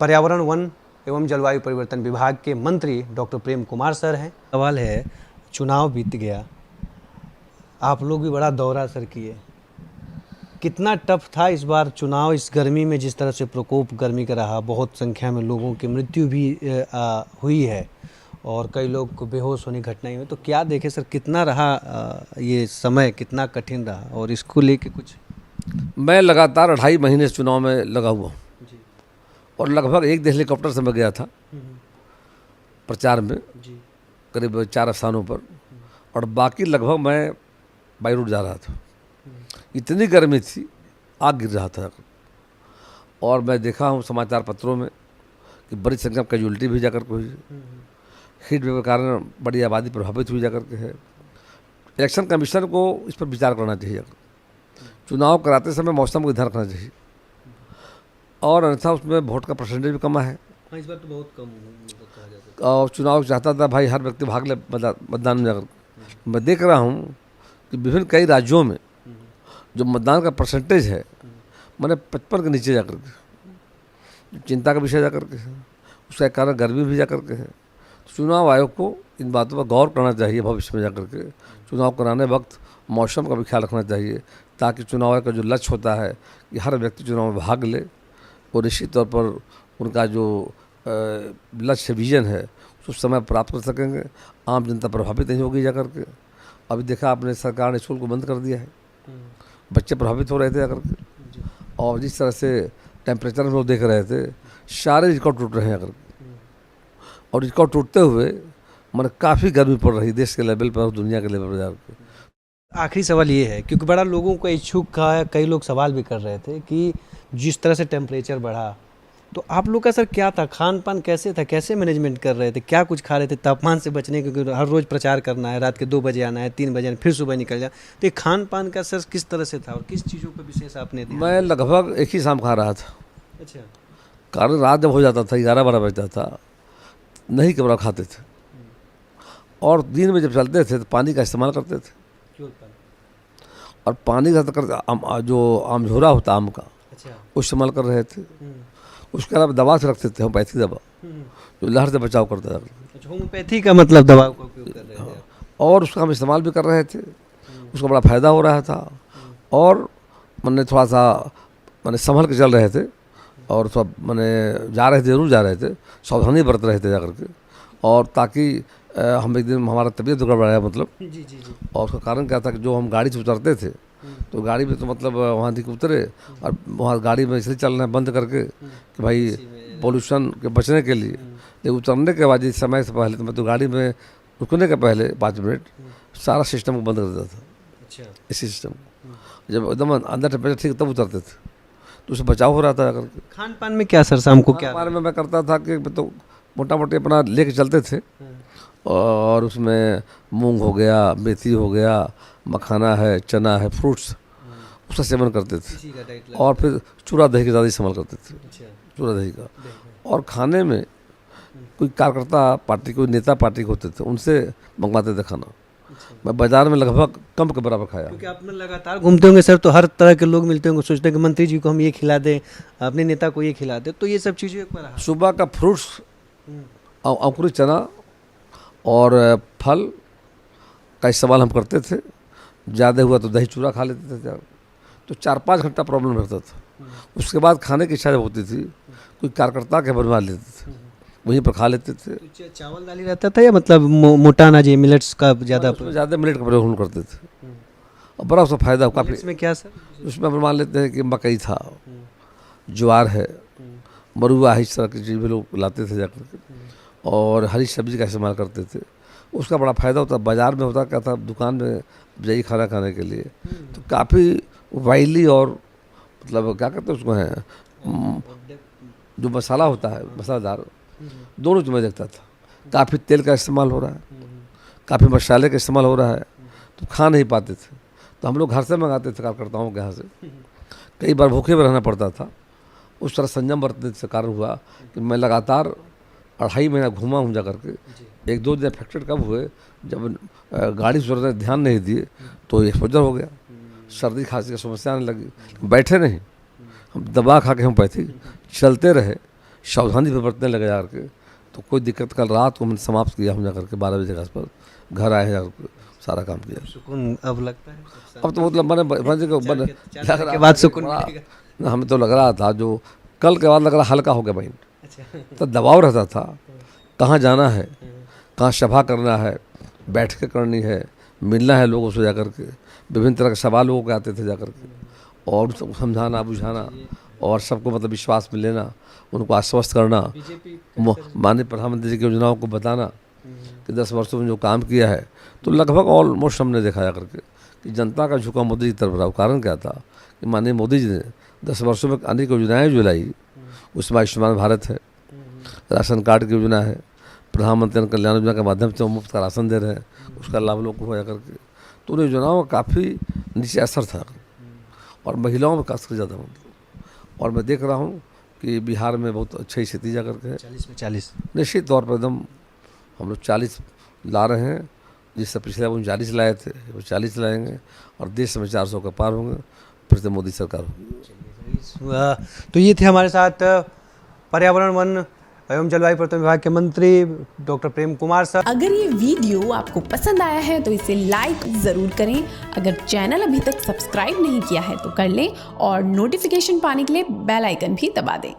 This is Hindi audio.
पर्यावरण वन एवं जलवायु परिवर्तन विभाग के मंत्री डॉक्टर प्रेम कुमार सर हैं। सवाल है, चुनाव बीत गया, आप लोग भी बड़ा दौरा सर किए, कितना टफ था इस बार चुनाव? इस गर्मी में जिस तरह से प्रकोप गर्मी का रहा, बहुत संख्या में लोगों की मृत्यु भी हुई है और कई लोग को बेहोश होने की घटनाएं हुई, तो क्या देखे सर, कितना रहा ये समय, कितना कठिन रहा? और इसको लेके कुछ। मैं लगातार 2.5 महीने से चुनाव में लगा हुआ हूँ और लगभग एक दिन हेलीकॉप्टर से मैं गया था प्रचार में करीब 4 स्थानों पर, और बाकी लगभग मैं बाई रोड जा रहा था। इतनी गर्मी थी, आग गिर रहा था। और मैं देखा हूँ समाचार पत्रों में कि बड़ी संख्या में कैजुअलिटी भी जाकर के हुई है। हीट वेव के कारण बड़ी आबादी प्रभावित हुई जाकर के है। इलेक्शन कमीशन को इस पर विचार करना चाहिए। चुनाव कराते समय मौसम को ध्यान रखना चाहिए, और अन्यथा उसमें वोट का परसेंटेज भी कम है। इस बार तो बहुत कम और चुनाव चाहता था भाई हर व्यक्ति भाग ले मतदान में जाकर। मैं देख रहा हूँ कि विभिन्न कई राज्यों में जो मतदान का परसेंटेज है मैंने 55 के नीचे जाकर के, चिंता का विषय जाकर के है। उसका कारण गर्मी भी जाकर के है। चुनाव आयोग को इन बातों पर गौर करना चाहिए भविष्य में जाकर के। चुनाव कराने वक्त मौसम का भी ख्याल रखना चाहिए, ताकि चुनाव आयोग का जो लक्ष्य होता है कि हर व्यक्ति चुनाव में भाग ले, और निश्चित तौर पर उनका जो लक्ष्य विजन है उस समय प्राप्त कर सकेंगे। आम जनता प्रभावित नहीं होगी जाकर के। अभी देखा आपने, सरकार ने स्कूल को बंद कर दिया है, बच्चे प्रभावित हो रहे थे जाकर के। और जिस तरह से टेम्परेचर हम लोग देख रहे थे, सारे रिकॉर्ड टूट रहे हैं जाकर के। और रिकॉर्ड टूटते हुए मैंने काफ़ी गर्मी पड़ रही देश के लेवल पर और दुनिया के लेवल पर जाकर के। आखिरी सवाल ये है, क्योंकि बड़ा लोगों को इच्छुक का, कई लोग सवाल भी कर रहे थे कि जिस तरह से टेम्परेचर बढ़ा, तो आप लोग का सर क्या था, खान पान कैसे था, कैसे मैनेजमेंट कर रहे थे, क्या कुछ खा रहे थे तापमान से बचने? क्योंकि हर रोज़ प्रचार करना है, रात के 2 बजे आना है, 3 बजे आना, फिर सुबह निकल जाए, तो ये खान पान का सर किस तरह से था और किस चीज़ों पर विशेष आपने दिया? मैं लगभग एक ही शाम खा रहा था। अच्छा। कारण रात जब हो जाता था 11-12 बजता था, नहीं कमरा खाते थे, और दिन में जब चलते थे तो पानी का इस्तेमाल करते थे। और पानी का जो आमझोरा होता आम का, वो इस्तेमाल कर रहे थे। उसके अलावा दवा से रखते थे, होम्योपैथी दवा जो लहर से बचाव करता था। अच्छा, होम्योपैथी का मतलब दवा का उपयोग कर रहे थे, और उसका हम इस्तेमाल भी कर रहे थे। उसका बड़ा फ़ायदा हो रहा था, और मैंने थोड़ा सा मैंने संभल के चल रहे थे, और सब मैंने जा रहे थे, जरूर जा रहे थे, सावधानी बरत रहे थे जाकर के। और ताकि हम एक दिन हमारा तबीयत गड़बड़ाया मतलब। और उसका कारण क्या था कि जो हम गाड़ी से उतरते थे तो गाड़ी में तो मतलब वहाँ दिख उतरे, और वहाँ गाड़ी में इसलिए चलना बंद करके कि भाई पोल्यूशन के बचने के लिए। लेकिन उतरने के बाद इस समय से पहले तो मैं तो गाड़ी में रुकने के पहले 5 मिनट सारा सिस्टम को बंद कर देता था। अच्छा। इस सिस्टम को जब एकदम अंदर टेम्परेचर ठीक तब उतरते थे, तो उससे बचाव हो रहा था अगर। खान पान में क्या सर, शाम को क्या? खान पान में मैं करता था कि तो मोटा मोटी अपना लेके चलते थे, और उसमें मूंग हो गया, मेथी हो गया, मखाना है, चना है, फ्रूट्स, उसका सेवन करते थे। और फिर चूड़ा दही का ज़्यादा इस्तेमाल करते थे। चूड़ा दही का। और खाने में कोई कार्यकर्ता पार्टी, कोई नेता पार्टी के होते थे, उनसे मंगवाते थे खाना। मैं बाजार में लगभग कम के बराबर खाया। क्योंकि आप लगातार घूमते होंगे सर, तो हर तरह के लोग मिलते होंगे, सोचते हैं कि मंत्री जी को हम ये खिला दें, अपने नेता को ये खिला दें, तो ये सब चीज़ें एक बार सुबह का फ्रूट्स, अंकुरित चना और फल का इस्तेमाल हम करते थे। ज़्यादा हुआ तो दही चूड़ा खा लेते थे, तो 4-5 घंटा प्रॉब्लम रहता था। उसके बाद खाने की इच्छा जब होती थी, कोई कार्यकर्ता के बनवा लेते थे, वहीं पर खा लेते थे। तो चावल दाल ही रहता था या मतलब मोटा अनाज, मिलेट्स का ज़्यादा? ज़्यादा मिलेट का प्रयोग करते थे, और बड़ा उसका फ़ायदा काफ़ी। इसमें क्या सर? उसमें अपन मान लेते हैं कि मकई था, ज्वार है, मरुआ है, इस तरह की चीज़ भी लोग लाते थे जाकर के। और हरी सब्जी का इस्तेमाल करते थे। उसका बड़ा फ़ायदा होता। बाज़ार में होता क्या था, दुकान में जाइए खाना खाने के लिए तो काफ़ी वाइली, और मतलब क्या कहते हैं उसको, है जो मसाला होता है, मसालेदार, दोनों चीज़ मैं देखता था। काफ़ी तेल का इस्तेमाल हो रहा है, काफ़ी मसाले का इस्तेमाल हो रहा है, तो खा नहीं पाते थे। तो हम लोग घर से मंगाते थे कार्यकर्ताओं के यहाँ से। कई बार भूखे में रहना पड़ता था। उस तरह संयम बरतने से कारण हुआ कि मैं लगातार 2.5 महीना घूमा हूँ जाकर के। 1-2 दिन अफेक्टेड कब हुए, जब गाड़ी से ध्यान नहीं दिए तो एक्सपोजर हो गया, सर्दी खांसी की समस्या आने लगी। बैठे नहीं, हम दवा खा के होम्योपैथी चलते रहे, सावधानी भी बरतने लगे जा करके, तो कोई दिक्कत कल रात को मैंने समाप्त किया हम जा करके 12 बजे के आसपास घर आए जा करके सारा काम किया। सुकून अब लगता है? अब तो मतलब मैंने के बाद सुकून मिलेगा। ना, हमें तो लग रहा था जो कल के बाद लग रहा हल्का हो गया माइंड। अच्छा। तो दबाव रहता था, कहाँ जाना है, कहाँ सभा करना है, बैठकें करनी है, मिलना है लोगों से जा कर के, विभिन्न तरह के सवाल लोगों के आते थे जा कर के, और सबको समझाना बुझाना और सबको मतलब विश्वास में लेना, उनको आश्वस्त करना, माननीय प्रधानमंत्री जी की योजनाओं को बताना कि 10 वर्षों में जो काम किया है, तो लगभग ऑलमोस्ट हमने देखा जा करके कि जनता का झुकाव मोदी जी की तरफ रहा। कारण क्या था कि माननीय मोदी जी ने 10 वर्षों में अनेक योजनाएँ जो लाई, उसमें आयुष्मान भारत है, राशन कार्ड की योजना है, प्रधानमंत्री कल्याण योजना के माध्यम से वो मुफ्त का राशन दे रहे हैं, उसका लाभ लोग को हो जा करके, तो उन योजनाओं का काफ़ी नीचे असर था और महिलाओं में खासकर ज़्यादा मतलब। और मैं देख रहा हूँ कि बिहार में बहुत अच्छी स्थिति जा करके है। 40 में 40 निश्चित तौर पर एकदम हम लोग 40 ला रहे हैं, जिससे पिछले 39 लाए थे वो 40 लाएंगे और देश में 400 का पार होंगे, फिर से मोदी सरकार होगी। तो ये थे हमारे साथ पर्यावरण वन एवं जलवायु परिवर्तन विभाग के मंत्री डॉक्टर प्रेम कुमार सर। अगर ये वीडियो आपको पसंद आया है तो इसे लाइक ज़रूर करें। अगर चैनल अभी तक सब्सक्राइब नहीं किया है तो कर लें और नोटिफिकेशन पाने के लिए बेल आइकन भी दबा दें।